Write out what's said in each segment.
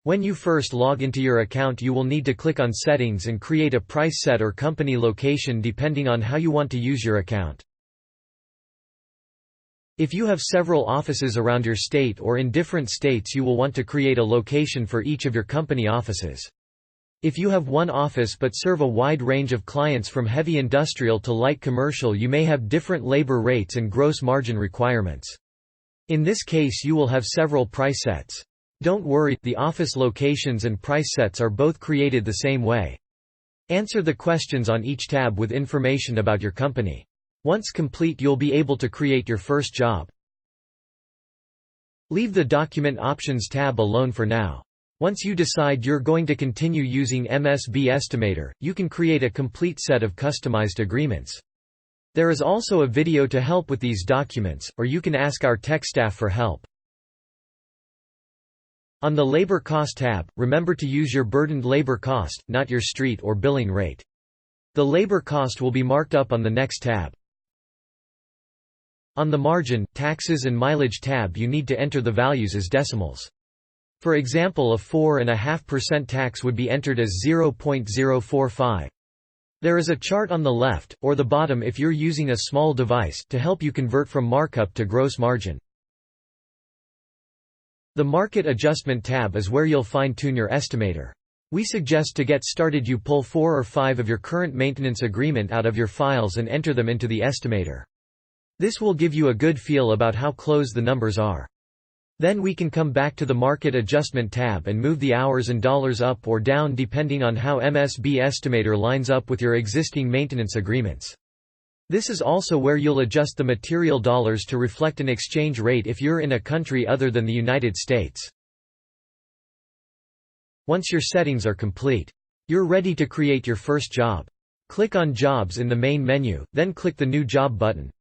When you first log into your account, you will need to click on Settings and create a price set or company location depending on how you want to use your account. If you have several offices around your state or in different states, you will want to create a location for each of your company offices. If you have one office but serve a wide range of clients from heavy industrial to light commercial, you may have different labor rates and gross margin requirements. In this case, you will have several price sets. Don't worry, the office locations and price sets are both created the same way. Answer the questions on each tab with information about your company. Once complete, you'll be able to create your first job. Leave the Document Options tab alone for now. Once you decide you're going to continue using MSB Estimator, you can create a complete set of customized agreements. There is also a video to help with these documents, or you can ask our tech staff for help. On the Labor Cost tab, remember to use your burdened labor cost, not your street or billing rate. The labor cost will be marked up on the next tab. On the Margin, Taxes and Mileage tab, you need to enter the values as decimals. For example, a 4.5% tax would be entered as 0.045. There is a chart on the left, or the bottom if you're using a small device, to help you convert from markup to gross margin. The Market Adjustment tab is where you'll fine-tune your estimator. We suggest to get started you pull 4 or 5 of your current maintenance agreement out of your files and enter them into the estimator. This will give you a good feel about how close the numbers are. Then we can come back to the Market Adjustment tab and move the hours and dollars up or down depending on how MSB Estimator lines up with your existing maintenance agreements. This is also where you'll adjust the material dollars to reflect an exchange rate if you're in a country other than the United States. Once your settings are complete, you're ready to create your first job. Click on Jobs in the main menu, then click the New Job button.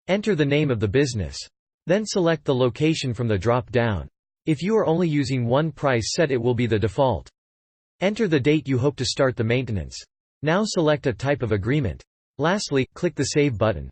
Enter the name of the business. Then select the location from the drop-down. If you are only using one price set, it will be the default. Enter the date you hope to start the maintenance. Now select a type of agreement. Lastly, click the Save button.